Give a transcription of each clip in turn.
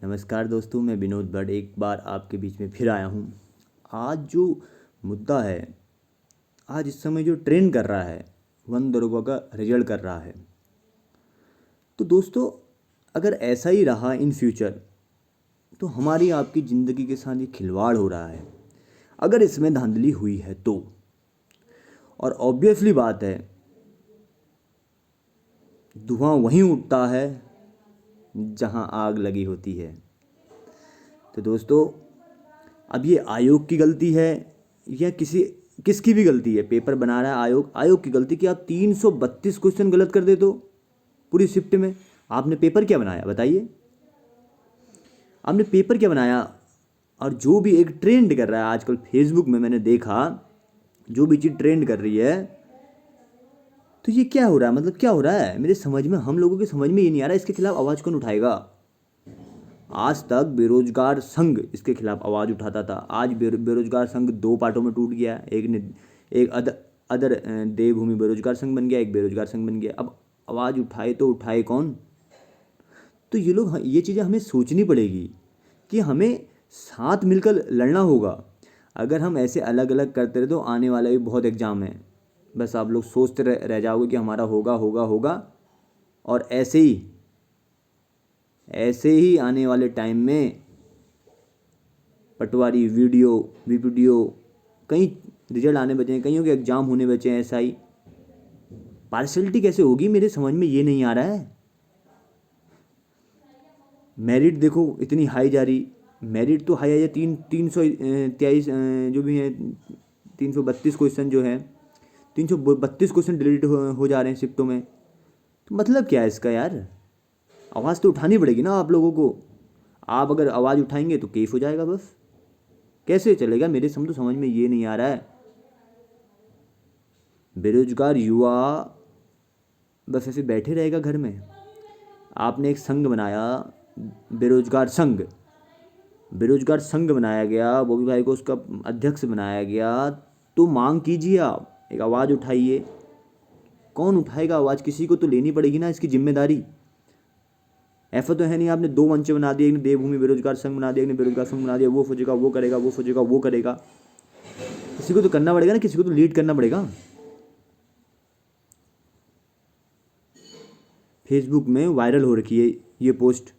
नमस्कार दोस्तों, मैं विनोद भट्ट एक बार आपके बीच में फिर आया हूँ। आज जो मुद्दा है, आज इस समय जो ट्रेंड कर रहा है, वन दरोगा का रिजल्ट कर रहा है। तो दोस्तों, अगर ऐसा ही रहा इन फ्यूचर तो हमारी आपकी ज़िंदगी के साथ ये खिलवाड़ हो रहा है। अगर इसमें धांधली हुई है तो, और ऑब्वियसली बात है, धुआं वहीं उठता है जहां आग लगी होती है। तो दोस्तों, अब ये आयोग की गलती है या किसकी भी गलती है? पेपर बना रहा है आयोग की गलती कि आप 332 क्वेश्चन गलत कर दे तो पूरी शिफ्ट में। आपने पेपर क्या बनाया बताइए? आपने पेपर क्या बनाया? और जो भी एक ट्रेंड कर रहा है आजकल फेसबुक में, मैंने देखा जो भी चीज़ ट्रेंड कर रही है, तो ये क्या हो रहा है? मतलब क्या हो रहा है मेरे समझ में, हम लोगों की समझ में ये नहीं आ रहा। इसके खिलाफ आवाज़ कौन उठाएगा? आज तक बेरोजगार संघ इसके खिलाफ आवाज़ उठाता था। आज बेरोजगार संघ दो पार्टों में टूट गया। एक अदर देवभूमि बेरोजगार संघ बन गया, एक बेरोजगार संघ बन गया। अब आवाज़ उठाए तो उठाए कौन? तो ये चीज़ें हमें सोचनी पड़ेगी कि हमें साथ मिलकर लड़ना होगा। अगर हम ऐसे अलग अलग करते रहे तो आने वाला भी बहुत एग्ज़ाम है, बस आप लोग सोचते रह जाओगे कि हमारा होगा होगा होगा। और ऐसे ही आने वाले टाइम में पटवारी, वीडियो कई रिजल्ट आने बचे हैं, कईयों के एग्ज़ाम होने बचे हैं। ऐसा ही पार्शलिटी कैसे होगी मेरे समझ में ये नहीं आ रहा है। मेरिट देखो इतनी हाई जा रही, मेरिट तो हाई है। 323 जो भी हैं, 332 क्वेश्चन जो हैं, 332 क्वेश्चन डिलीट हो जा रहे हैं शिफ्टों में। तो मतलब क्या है इसका यार? आवाज़ तो उठानी पड़ेगी ना आप लोगों को। आप अगर आवाज़ उठाएंगे तो केस हो जाएगा। बस कैसे चलेगा मेरे समझ में ये नहीं आ रहा है। बेरोजगार युवा बस ऐसे बैठे रहेगा घर में? आपने एक संघ बनाया, बेरोजगार संघ, बेरोजगार संघ बनाया गया, बॉबी भाई को उसका अध्यक्ष बनाया गया। तो मांग कीजिए, आप एक आवाज़ उठाइए। कौन उठाएगा आवाज़? किसी को तो लेनी पड़ेगी ना इसकी जिम्मेदारी। ऐसा तो है नहीं आपने दो मंच बना दिए, एक ने देवभूमि बेरोजगार संघ बना दिया, एक ने बेरोजगार संघ बना दिया, वो फुजेगा वो करेगा, वो फुजेगा वो करेगा। किसी को तो करना पड़ेगा ना, किसी को तो लीड करना पड़ेगा। फेसबुक में वायरल हो रखी है ये पोस्ट,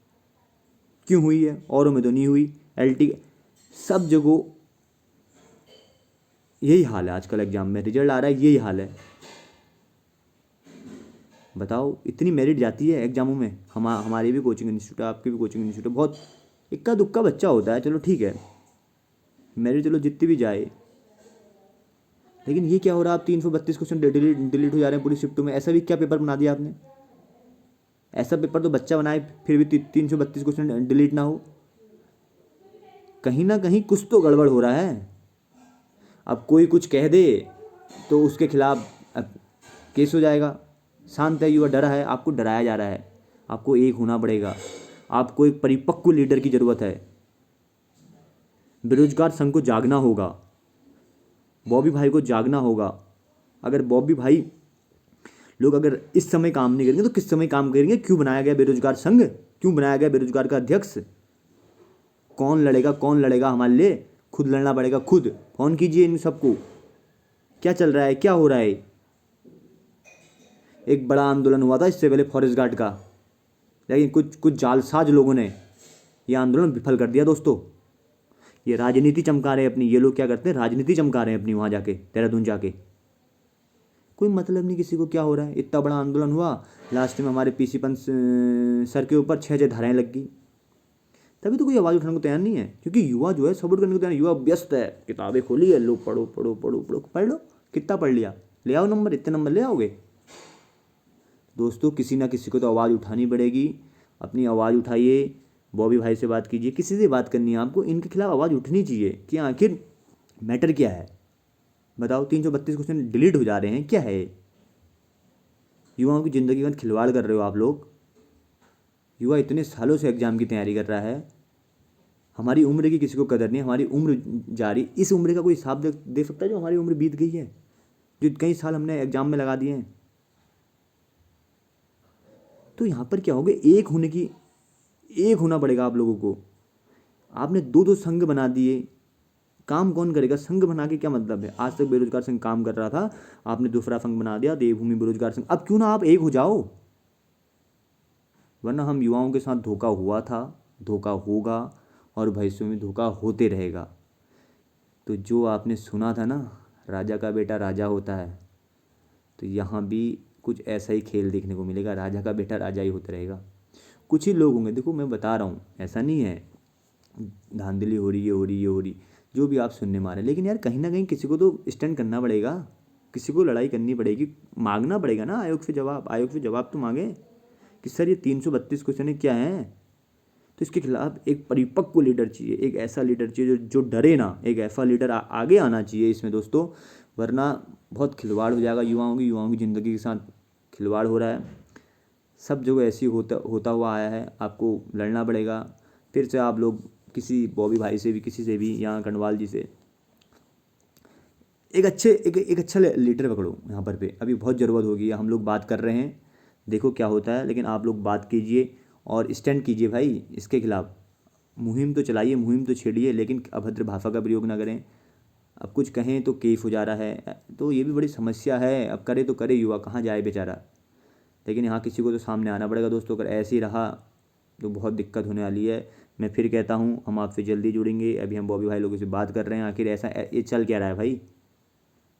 क्यों हुई है? औरों में तो नहीं हुई। एलटी सब जगह यही हाल है। आजकल एग्जाम में रिजल्ट आ रहा है, यही हाल है। बताओ, इतनी मेरिट जाती है एग्जामों में। हमारी भी कोचिंग इंस्टीट्यूट है, आपकी भी कोचिंग इंस्टीट्यूट है। बहुत इक्का दुक्का बच्चा होता है, चलो ठीक है, मेरिट चलो जितनी भी जाए। लेकिन ये क्या हो रहा है? आप 332 क्वेश्चन डिलीट हो जा रहे हैं पूरी शिफ्टों में। ऐसा भी क्या पेपर बना दिया आपने? ऐसा पेपर तो बच्चा बनाए फिर भी 332 क्वेश्चन डिलीट ना हो। कहीं ना कहीं कुछ तो गड़बड़ हो रहा है। अब कोई कुछ कह दे तो उसके खिलाफ अब केस हो जाएगा। शांत है युवा, डरा है, आपको डराया जा रहा है। आपको एक होना पड़ेगा, आपको एक परिपक्व लीडर की ज़रूरत है। बेरोजगार संघ को जागना होगा, बॉबी भाई को जागना होगा। अगर बॉबी भाई लोग अगर इस समय काम नहीं करेंगे तो किस समय काम करेंगे? क्यों बनाया गया बेरोजगार संघ? क्यों बनाया गया बेरोजगार का अध्यक्ष? कौन लड़ेगा? कौन लड़ेगा हमारे लिए? खुद लड़ना पड़ेगा, खुद। फोन कीजिए इन सबको, क्या चल रहा है, क्या हो रहा है। एक बड़ा आंदोलन हुआ था इससे पहले फॉरेस्ट गार्ड का, लेकिन कुछ कुछ जालसाज लोगों ने यह आंदोलन विफल कर दिया। दोस्तों, ये राजनीति चमका रहे हैं अपनी। ये लोग क्या करते हैं? राजनीति चमका रहे हैं अपनी, वहाँ जाके देहरादून जाके। कोई मतलब नहीं किसी को क्या हो रहा है। इतना बड़ा आंदोलन हुआ, लास्ट में हमारे पीसी पंत सर के ऊपर 6 धाराएं लग गई। तभी तो कोई आवाज़ उठाने को तैयार नहीं है, क्योंकि युवा जो है सपोर्ट करने को तैयार। युवा व्यस्त है, किताबें खोली है, लो पढ़ो पढ़ो पढ़ो पढ़ो, पढ़ लो। कितना पढ़ लिया? ले आओ नंबर, इतने नंबर ले आओगे? दोस्तों, किसी ना किसी को तो आवाज़ उठानी पड़ेगी। अपनी आवाज़ उठाइए, बॉबी भाई से बात कीजिए, किसी से बात करनी है आपको। इनके खिलाफ आवाज़ उठनी चाहिए कि आखिर मैटर क्या है। बताओ, 332 क्वेश्चन डिलीट हो जा रहे हैं, क्या है? युवाओं की ज़िंदगी में खिलवाड़ कर रहे हो आप लोग। युवा इतने सालों से एग्ज़ाम की तैयारी कर रहा है। हमारी उम्र की किसी को कदर नहीं, हमारी उम्र जा रही। इस उम्र का कोई हिसाब दे सकता है जो हमारी उम्र बीत गई है, जो कई साल हमने एग्ज़ाम में लगा दिए हैं? तो यहाँ पर क्या होगा? एक होने की एक होना पड़ेगा आप लोगों को। आपने दो दो संघ बना दिए, काम कौन करेगा? संघ बना के क्या मतलब है? आज तक बेरोजगार संघ काम कर रहा था, आपने दूसरा संघ बना दिया देवभूमि बेरोजगार संघ। अब क्यों ना आप एक हो जाओ, वरना हम युवाओं के साथ धोखा हुआ था, धोखा होगा और भविष्य में धोखा होते रहेगा। तो जो आपने सुना था ना, राजा का बेटा राजा होता है, तो यहाँ भी कुछ ऐसा ही खेल देखने को मिलेगा। राजा का बेटा राजा ही होता रहेगा। कुछ ही लोग होंगे, देखो मैं बता रहा हूँ, ऐसा नहीं है धांधली हो रही है, हो रही है, हो रही, जो भी आप सुनने में आ रहे हैं, लेकिन यार कहीं ना कहीं किसी को तो स्टैंड करना पड़ेगा, किसी को लड़ाई करनी पड़ेगी, मांगना पड़ेगा ना आयोग से जवाब। आयोग से जवाब तो मांगे कि सर ये 332 क्वेश्चन क्या हैं। तो इसके खिलाफ एक परिपक्व लीडर चाहिए, एक ऐसा लीडर चाहिए जो डरे ना, एक ऐसा लीडर आगे आना चाहिए इसमें दोस्तों, वरना बहुत खिलवाड़ हो जाएगा युवाओं की ज़िंदगी के साथ खिलवाड़ हो रहा है। सब जगह ऐसी होता होता हुआ आया है, आपको लड़ना पड़ेगा। फिर से आप लोग किसी बॉबी भाई से भी, किसी से भी, यहाँ कनवाल जी से एक अच्छा लीडर पकड़ो यहाँ पर पे। अभी बहुत ज़रूरत होगी, हम लोग बात कर रहे हैं, देखो क्या होता है, लेकिन आप लोग बात कीजिए और स्टैंड कीजिए भाई इसके खिलाफ़। मुहिम तो चलाइए, मुहिम तो छेड़िए, लेकिन अभद्र भाषा का प्रयोग ना करें। अब कुछ कहें तो केस हो जा रहा है, तो ये भी बड़ी समस्या है। अब करे तो करे युवा, कहाँ जाए बेचारा। लेकिन यहाँ किसी को तो सामने आना पड़ेगा दोस्तों। अगर ऐसे ही रहा तो बहुत दिक्कत होने वाली है। मैं फिर कहता हूँ, हम आपसे जल्दी जुड़ेंगे। अभी हम बॉबी भाई लोगों से बात कर रहे हैं, आखिर ऐसा ये चल क्या रहा है भाई।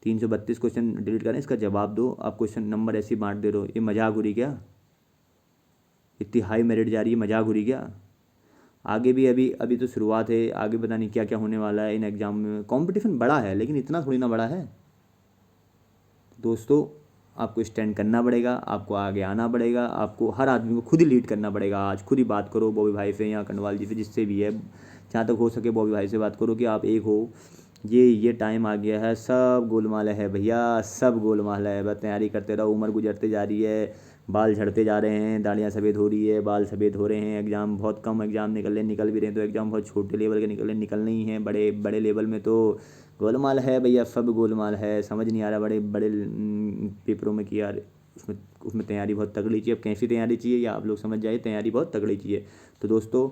332 क्वेश्चन डिलीट करें, इसका जवाब दो। आप क्वेश्चन नंबर ऐसे ही बांट दे रहे हो, ये मजाक हो रही क्या? इतनी हाई मेरिट जा रही है, मजाक हो रही क्या? आगे भी अभी अभी तो शुरुआत है, आगे पता नहीं क्या क्या होने वाला है इन एग्ज़ाम में। कंपटीशन बड़ा है, लेकिन इतना थोड़ी ना बड़ा है दोस्तों। आपको स्टैंड करना पड़ेगा, आपको आगे आना पड़ेगा, आपको हर आदमी को खुद ही लीड करना पड़ेगा। आज खुद ही बात करो बॉबी भाई से या कनवाल जी से, जिससे भी है, जहाँ तक हो सके बॉबी भाई से बात करो कि आप एक हो। ये टाइम आ गया है, सब गोलमाल है भैया, सब गोलमाल है। बस तैयारी करते रहो, उम्र गुजरते जा रही है, बाल झड़ते जा रहे हैं, दाढ़ियाँ सफ़ेद हो रही है, बाल सफ़ेद हो रहे हैं। एग्ज़ाम बहुत कम एग्ज़ाम निकल भी रहे हैं, तो एग्ज़ाम बहुत छोटे लेवल के निकलने ही हैं। बड़े बड़े लेवल में तो गोलमाल है भैया, सब गोलमाल है। समझ नहीं आ रहा बड़े बड़े पेपरों में कि यार उसमें उसमें तैयारी बहुत तगड़ी चाहिए। अब कैसी तैयारी चाहिए या आप लोग समझ जाइए, तैयारी बहुत तगड़ी चाहिए। तो दोस्तों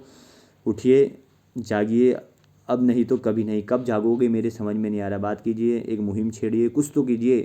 उठिए, जागिए, अब नहीं तो कभी नहीं। कब जागोगे मेरे समझ में नहीं आ रहा। बात कीजिए, एक मुहिम छेड़िए, कुछ तो कीजिए।